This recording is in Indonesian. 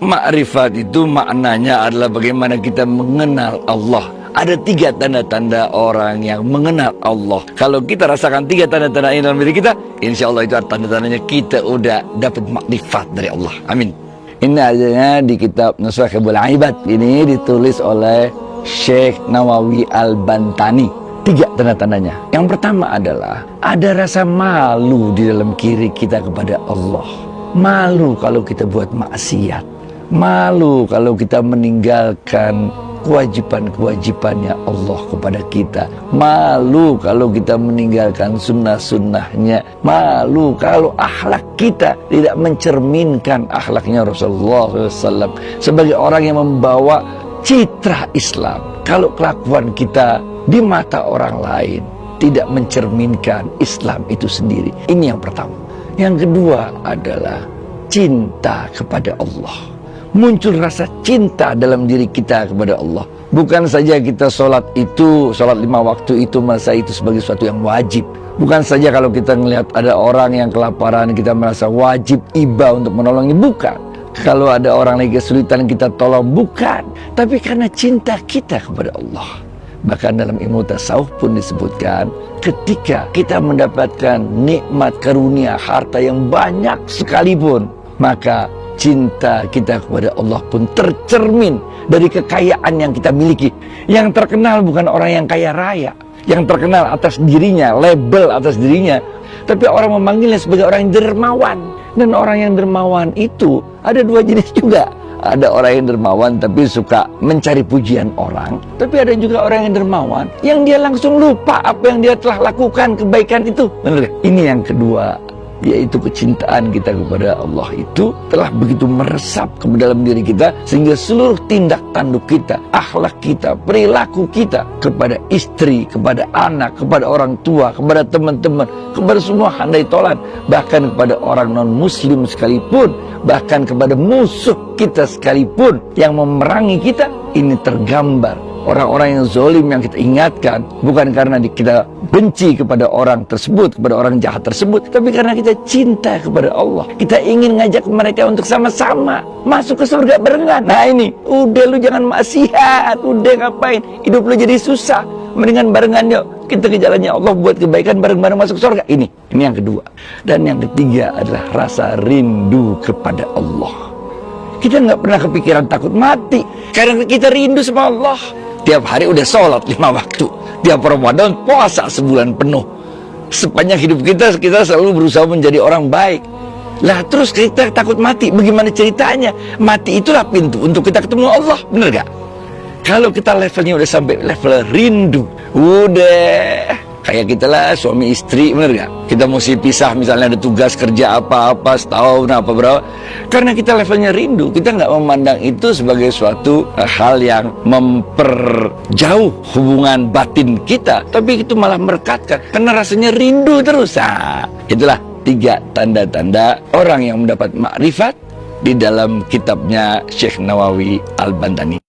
Ma'rifat itu maknanya adalah bagaimana kita mengenal Allah. Ada 3 tanda-tanda orang yang mengenal Allah. Kalau kita rasakan 3 tanda-tanda ini dalam diri kita, insya Allah itu tanda-tandanya kita udah dapat makrifat dari Allah. Amin. Ini adanya di kitab Nusakhabul Ibad. Ini ditulis oleh Syekh Nawawi Al-Bantani. 3 tanda-tandanya. Yang pertama adalah ada rasa malu di dalam diri kita kepada Allah. Malu kalau kita buat maksiat. Malu kalau kita meninggalkan kewajiban-kewajibannya Allah kepada kita. Malu kalau kita meninggalkan sunnah-sunnahnya. Malu kalau akhlak kita tidak mencerminkan akhlaknya Rasulullah SAW sebagai orang yang membawa citra Islam. Kalau kelakuan kita di mata orang lain tidak mencerminkan Islam itu sendiri. Ini yang pertama. Yang kedua adalah cinta kepada Allah. Muncul rasa cinta dalam diri kita kepada Allah. Bukan saja kita sholat 5 waktu itu merasa itu sebagai sesuatu yang wajib. Bukan saja kalau kita melihat ada orang yang kelaparan kita merasa wajib iba untuk menolongnya. Bukan. Kalau ada orang lagi kesulitan kita tolong. Bukan. Tapi karena cinta kita kepada Allah. Bahkan dalam ilmu tasawuf pun disebutkan, ketika kita mendapatkan nikmat karunia harta yang banyak sekalipun, maka cinta kita kepada Allah pun tercermin dari kekayaan yang kita miliki. Yang terkenal bukan orang yang kaya raya, yang terkenal atas dirinya, label atas dirinya, tapi orang memanggilnya sebagai orang yang dermawan. Dan orang yang dermawan itu ada 2 jenis juga. Ada orang yang dermawan tapi suka mencari pujian orang. Tapi ada juga orang yang dermawan yang dia langsung lupa apa yang dia telah lakukan, kebaikan itu. Benar? Ini yang kedua, yaitu kecintaan kita kepada Allah itu telah begitu meresap ke dalam diri kita, sehingga seluruh tindak tanduk kita, akhlak kita, perilaku kita kepada istri, kepada anak, kepada orang tua, kepada teman-teman, kepada semua handai tolan, bahkan kepada orang non-muslim sekalipun, bahkan kepada musuh kita sekalipun yang memerangi kita, ini tergambar. Orang-orang yang zalim yang kita ingatkan bukan karena kita benci kepada orang tersebut, kepada orang jahat tersebut, tapi karena kita cinta kepada Allah. Kita ingin ngajak mereka untuk sama-sama masuk ke surga barengan. Nah ini, udah lu jangan maksiat, udah ngapain, hidup lu jadi susah, mendingan barengan yuk kita ke jalannya Allah buat kebaikan, bareng-bareng masuk surga. Ini yang kedua. Dan yang ketiga adalah rasa rindu kepada Allah. Kita nggak pernah kepikiran takut mati karena kita rindu sama Allah. Tiap hari udah sholat 5 waktu, tiap Ramadan puasa sebulan penuh. Sepanjang hidup kita selalu berusaha menjadi orang baik. Lah terus kita takut mati, bagaimana ceritanya? Mati itulah pintu untuk kita ketemu Allah, bener gak? Kalau kita levelnya udah sampai level rindu, udah kayak kita lah suami istri, bener gak? Kita mesti pisah, misalnya ada tugas kerja apa-apa setahun apa berapa, karena kita levelnya rindu, kita nggak memandang itu sebagai suatu hal yang memperjauh hubungan batin kita, tapi itu malah merekatkan karena rasanya rindu terus. Nah, itulah 3 tanda-tanda orang yang mendapat makrifat di dalam kitabnya Syekh Nawawi Al-Bantani.